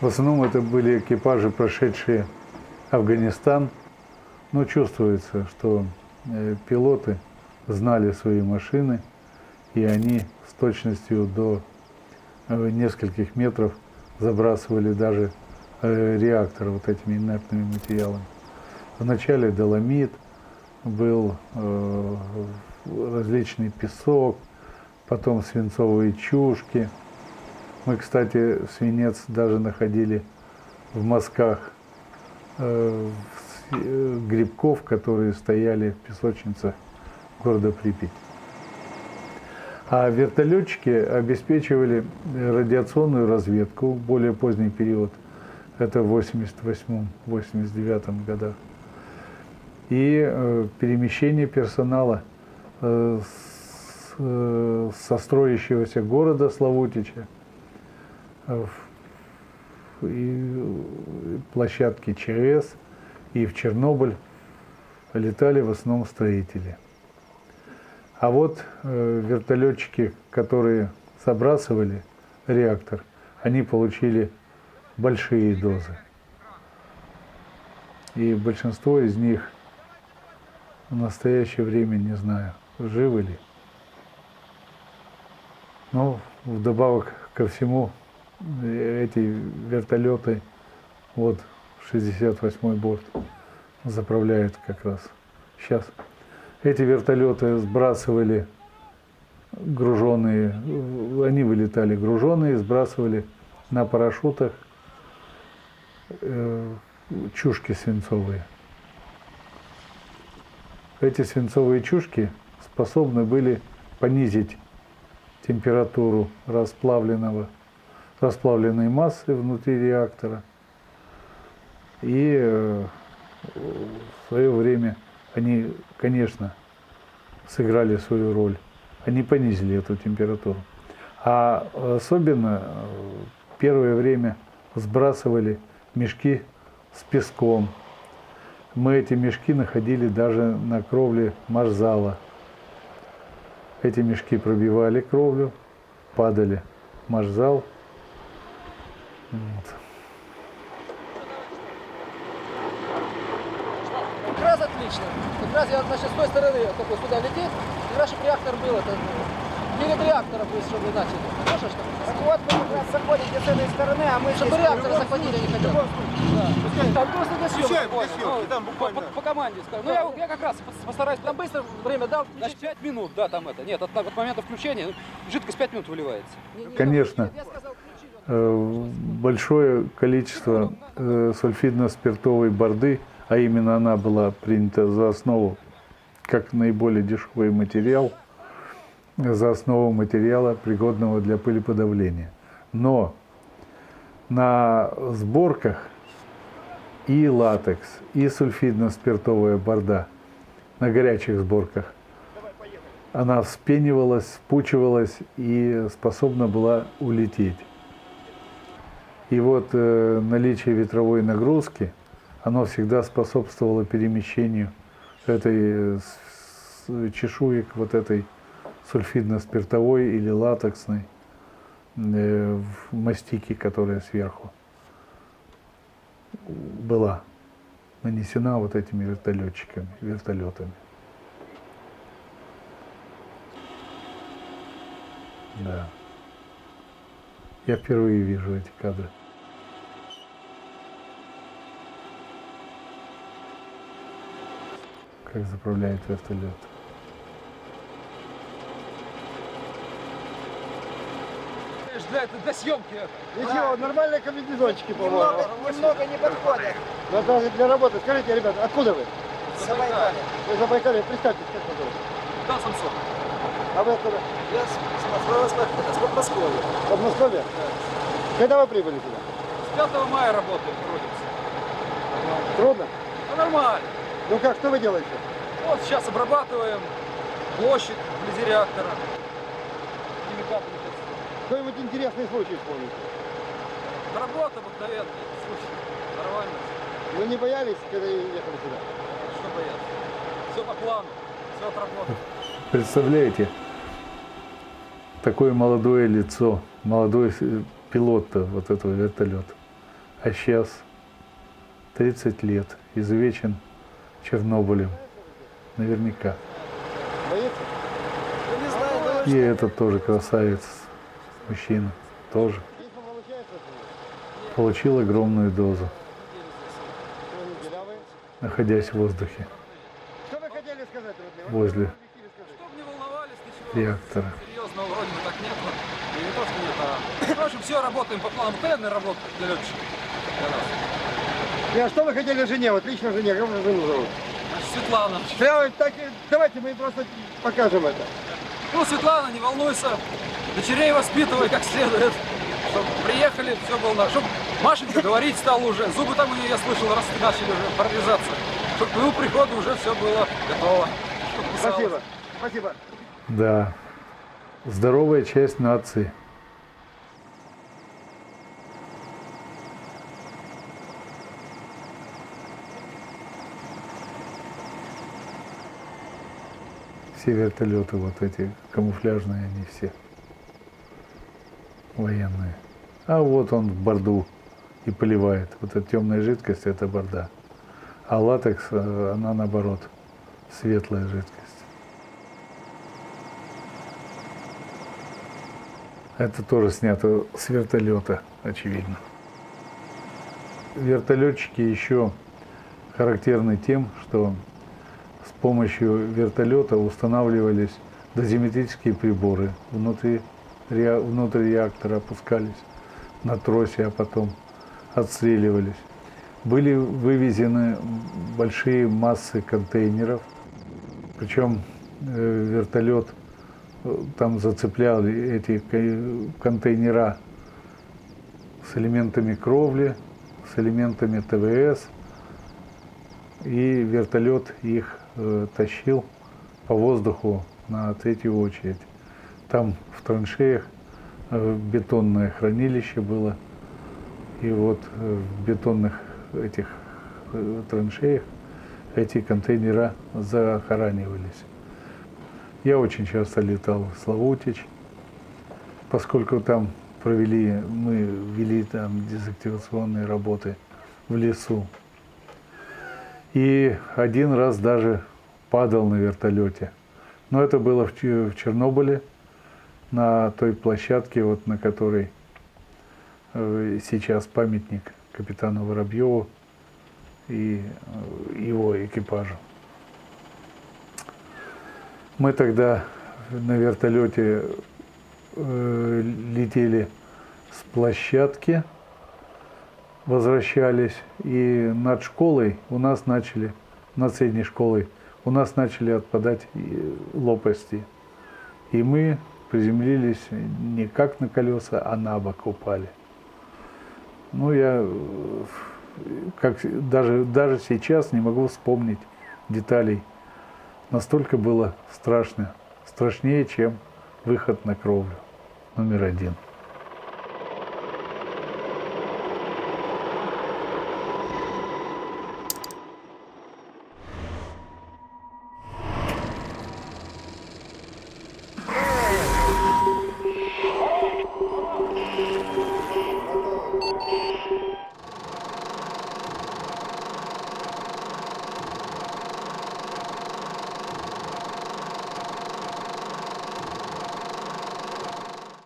В основном это были экипажи, прошедшие Афганистан. Но чувствуется, что пилоты знали свои машины, и они с точностью до нескольких метров забрасывали даже реактор вот этими инертными материалами. Вначале доломит, был различный песок, потом свинцовые чушки. Мы, кстати, свинец даже находили в мазках грибков, которые стояли в песочницах города Припять. А вертолетчики обеспечивали радиационную разведку в более поздний период, это в 88-89 годах, и перемещение персонала со строящегося города Славутича и площадки ЧАЭС и в Чернобыль летали в основном строители. А вот вертолетчики, которые забрасывали реактор, они получили большие дозы. И большинство из них в настоящее время не знаю, живы ли. Но вдобавок ко всему, эти вертолеты, вот 68-й борт заправляет как раз сейчас. Эти вертолеты сбрасывали груженные, они вылетали груженные, сбрасывали на парашютах чушки свинцовые. Эти свинцовые чушки способны были понизить температуру расплавленной массы внутри реактора. И в свое время они, конечно, сыграли свою роль. Они понизили эту температуру. А особенно первое время сбрасывали мешки с песком. Мы эти мешки находили даже на кровле машзала. Эти мешки пробивали кровлю, падали в машзал. Вот. Как раз отлично. Как раз я, значит, с той стороны такой сюда летит, как раз чтобы реактор был, это перед реактором будет, чтобы начали. Слышишь, что? Так вот мы как раз заходите с этой стороны, а мы Чтобы реактор захватили не хотят. Да. Там просто для съемки, по команде скажем. Ну я как раз постараюсь, там быстро время дал. Значит, 5 минут, да, там это. Нет, от момента включения жидкость 5 минут выливается. Конечно, большое количество сульфидно-спиртовой борды, а именно она была принята за основу как наиболее дешевый материал, за основу материала, пригодного для пылеподавления. Но на сборках и латекс, и сульфидно-спиртовая борда, на горячих сборках, она вспенивалась, вспучивалась и способна была улететь. И вот наличие ветровой нагрузки, оно всегда способствовало перемещению этой чешуек, вот этой сульфидно-спиртовой или латексной в мастике, которая сверху была нанесена вот этими вертолетами. Да. Я впервые вижу эти кадры. Как заправляет вертолет. Для съемки. Ничего, нормальные комбинезончики, по-моему. Немного не подходят. Но даже для работы. Скажите, ребята, откуда вы? Забайкалье. Вы Забайкалье, представьтесь, как вы зовут? Да, Самсон. А вы откуда? Я с Подмосковья. Подмосковья? Да. Когда вы прибыли сюда? С 5 мая работаем, трудимся. Трудно? Ну, нормально. Ну как, что вы делаете? Вот сейчас обрабатываем площадь вблизи реактора. Химикатами. Что-нибудь интересный случай вспомните? Работа обыкновенная, случай. Нормально. Вы не боялись, когда ехали сюда? Что бояться? Все по плану, все отработано. Представляете, такое молодое лицо, молодой пилот вот этого вертолета. А сейчас 30 лет, изувечен Чернобылем. Наверняка. Боится? Ну, не знаю, давай. И этот тоже красавец, мужчина, тоже. Письма получается от него? Получил огромную дозу, Что, не дырявые? находясь в воздухе, Что вы хотели сказать, родные? возле Чтоб не волновались, ничего. реактора. Серьезного вроде бы так нет. И не то, что нет, а... В общем, все работаем по плану. Постоянная работа для летчиков. Для нас. А что вы хотели жене? Вот лично жене, как вы жену зовут? Значит, Светлана. Прямо так, давайте мы просто покажем это. Ну, Светлана, не волнуйся. Дочерей воспитывай как следует. Чтобы приехали, все было нормально. Чтобы Машенька говорить стала уже. Зубы там у нее, я слышал, раз начали уже прорезаться. Чтобы к моему приходу уже все было готово. Чтоб писалось. Спасибо. Спасибо. Да, здоровая часть нации. Все вертолеты вот эти камуфляжные, они все военные. А вот он в борду и поливает. Вот эта темная жидкость – это борда. А латекс, она наоборот, светлая жидкость. Это тоже снято с вертолета, очевидно. Вертолетчики еще характерны тем, что с помощью вертолета устанавливались дозиметрические приборы внутри реактора, опускались на тросе, а потом отстреливались. Были вывезены большие массы контейнеров, причем вертолет там зацеплял эти контейнера с элементами кровли, с элементами ТВС, и вертолет их тащил по воздуху на третью очередь. Там в траншеях бетонное хранилище было, и вот в бетонных этих траншеях эти контейнера захоранивались. Я очень часто летал в Славутич, поскольку там мы вели там дезактивационные работы в лесу. И один раз даже падал на вертолете. Но это было в Чернобыле, на той площадке, вот на которой сейчас памятник капитану Воробьеву и его экипажу. Мы тогда на вертолете летели с площадки, возвращались, и над школой над средней школой у нас начали отпадать лопасти. И мы приземлились не как на колеса, а на бок упали. Ну, я даже сейчас не могу вспомнить деталей. Настолько было страшно. Страшнее, чем выход на кровлю. Номер 1.